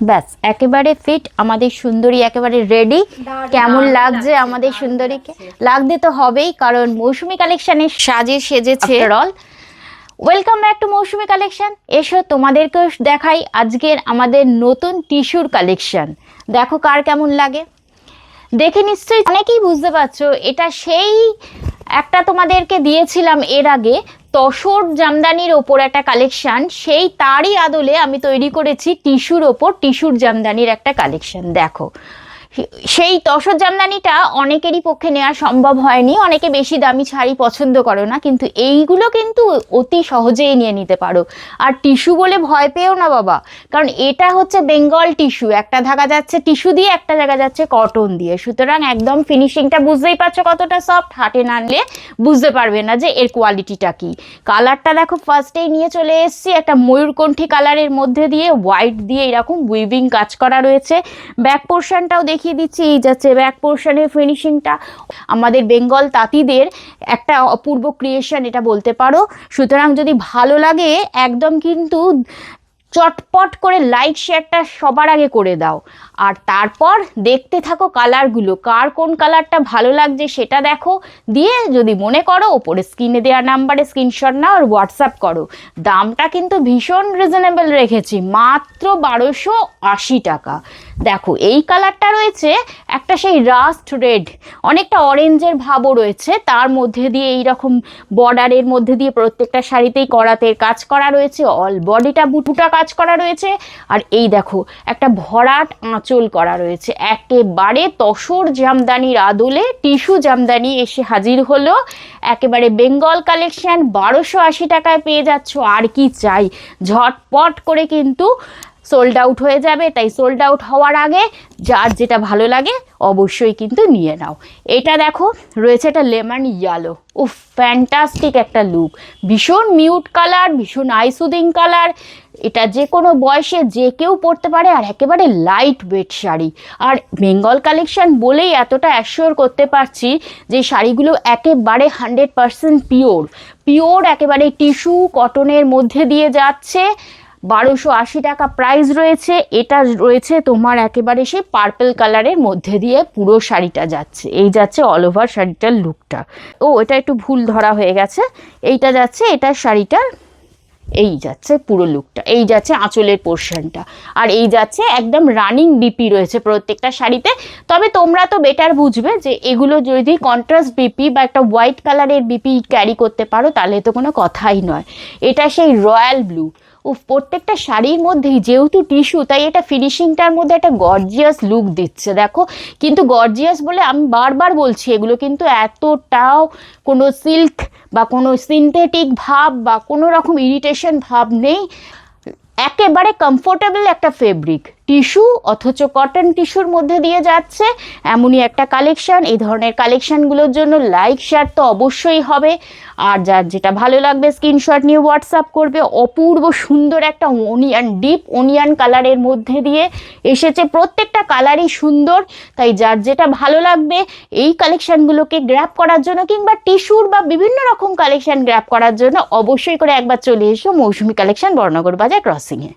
ব্যাস একেবারে ফিট আমাদের সুন্দরী, একেবারে রেডি। কেমন লাগছে আমাদের সুন্দরীকে? লাগতে তো হবেই, কারণ মৌসুমী কালেকশনের সাজে সেজেছে। All welcome back to Mousumi collection. এসো তোমাদেরকে দেখাই আজকের আমাদের নতুন টিস্যুর কালেকশন। দেখো কার কেমন লাগে, দেখে নিশ্চয়ই অনেকেই বুঝতে পারছো এটা সেই একটা তোমাদেরকে দিয়েছিলাম এর আগে তসর জামদানির ওপর একটা কালেকশন, সেই তারই আদলে আমি তৈরি করেছি টিস্যুর ওপর টিস্যুর জামদানির একটা কালেকশন। দেখো সেই তসর জামদানিটা অনেকেরই পক্ষে নেওয়া সম্ভব হয়নি, অনেকে বেশি দামি শাড়ি পছন্দ করো না, কিন্তু এইগুলো কিন্তু অতি সহজেই নিয়ে নিতে পারো। আর টিস্যু বলে ভয় পেও না বাবা, কারণ এটা হচ্ছে বেঙ্গল টিস্যু, একটা ধাগা যাচ্ছে টিস্যু দিয়ে, একটা জায়গা যাচ্ছে কটন দিয়ে, সুতরাং একদম ফিনিশিংটা বুঝতেই পারছো কতটা সফট। হাতে না আনলে বুঝতে পারবে না যে এর কোয়ালিটিটা কি। কালারটা দেখো ফার্স্টেই নিয়ে চলে এসেছি একটা ময়ূরকণ্ঠী কালারের মধ্যে দিয়ে, হোয়াইট দিয়ে এরকম উইভিং কাজ করা রয়েছে। ব্যাক পোর্শনটাও দেখিয়ে দিচ্ছি, এই যাচ্ছে ব্যাক পোর্শনের ফিনিশিংটা। আমাদের বেঙ্গল তাঁতিদের একটা অপূর্ব ক্রিয়েশন এটা বলতে পারো। সুতরাং যদি ভালো লাগে একদম কিন্তু চটপট করে লাইক শেয়ারটা সবার আগে করে দাও, আর তারপর দেখতে থাকো কালারগুলো, কার কোন কালারটা ভালো লাগছে সেটা দেখো, দিয়ে যদি মনে করো ওপরে স্ক্রিনে দেওয়া নাম্বারে স্ক্রিনশট নাও আর হোয়াটসঅ্যাপ করো। দামটা কিন্তু ভীষণ রিজনেবল রেখেছি, মাত্র 1280 টাকা। দেখো এই কালারটা রয়েছে একটা সেই রাস্ট রেড, অনেকটা অরেঞ্জের ভাবও রয়েছে, তার মধ্যে দিয়ে এইরকম বর্ডারের মধ্যে দিয়ে প্রত্যেকটা শাড়িতেই করাতের কাজ করা রয়েছে, অল বডিটা বুটুটা কাজ করা রয়েছে। আর এই দেখো একটা ভরাট আঁচল করা রয়েছে, একেবারে তসর জামদানির আদলে টিস্যু জামদানি এসে হাজির হলো। একেবারে বেঙ্গল কালেকশন 1280 টাকায় পেয়ে যাচ্ছ, আর কি চাই। ঝটপট করে কিন্তু সোল্ড আউট হয়ে যাবে, তাই সোল্ড আউট হওয়ার আগে যার যেটা ভালো লাগে অবশ্যই কিন্তু নিয়ে নাও। এটা দেখো রয়েছে একটা লেমন ইয়েলো, উফ ফ্যান্টাস্টিক একটা লুক, ভীষণ মিউট কালার, ভীষণ আইসুদিং কালার। এটা যে কোনো বয়সে যে কেউ পরতে পারে, আর একেবারে লাইট ওয়েট শাড়ি। আর বেঙ্গল কালেকশন বলেই এতটা অ্যাসিওর করতে পারছি যে শাড়িগুলো একেবারে 100% পিওর একেবারে টিস্যু কটনের মধ্যে দিয়ে যাচ্ছে। 1280 টাকা প্রাইস রয়েছে। এটা রয়েছে তোমার একেবারে সেই পার্পল কালারের মধ্যে দিয়ে পুরো শাড়িটা যাচ্ছে, এই যাচ্ছে অল ওভার শাড়িটার লুকটা। ও এটা একটু ভুল ধরা হয়ে গেছে, এইটা যাচ্ছে এটার শাড়িটার, এই যাচ্ছে পুরো লুকটা, এই যাচ্ছে আঁচলের পোর্শনটা, আর এই যাচ্ছে একদম রানিং বিপি রয়েছে প্রত্যেকটা শাড়িতে। তবে তোমরা তো বেটার বুঝবে যে এগুলো যদি কন্ট্রাস্ট বিপি বা একটা হোয়াইট কালারের বিপি ক্যারি করতে পারো তাহলে তো কোনো কথাই নয়। এটা সেই রয়্যাল ব্লু, প্রত্যেকটা শাড়ির মধ্যেই যেহেতু টিস্যু তাই এটা ফিনিশিংটার মধ্যে একটা গর্জিয়াস লুক দিচ্ছে। দেখো কিন্তু গর্জিয়াস বলে আমি বারবার বলছি, এগুলো কিন্তু এতটাও কোনো সিল্ক বা কোনো সিনথেটিক ভাব বা কোনো রকম ইরিটেশন ভাব নেই, একেবারে কমফোর্টেবল একটা ফেব্রিক, টিস্যু অথচ কটন টিস্যুর মধ্যে দিয়ে যাচ্ছে, এমনই একটা কালেকশন। এই ধরনের কালেকশনগুলোর জন্য লাইক শেয়ার তো অবশ্যই হবে, আর যার যেটা ভালো লাগবে স্ক্রিনশট নিয়ে হোয়াটসঅ্যাপ করবে। অপূর্ব সুন্দর একটা অনিয়ন, ডিপ অনিয়ন কালারের মধ্যে দিয়ে এসেছে, প্রত্যেকটা কালারই সুন্দর, তাই যার যেটা ভালো লাগবে এই কালেকশনগুলোকে গ্র্যাব করার জন্য কিংবা টিস্যুর বা বিভিন্ন রকম কালেকশন গ্র্যাব করার জন্য অবশ্যই করে একবার চলে এসো মৌসুমী কালেকশন, বর্ণনগর বাজার ক্রসিংয়ে।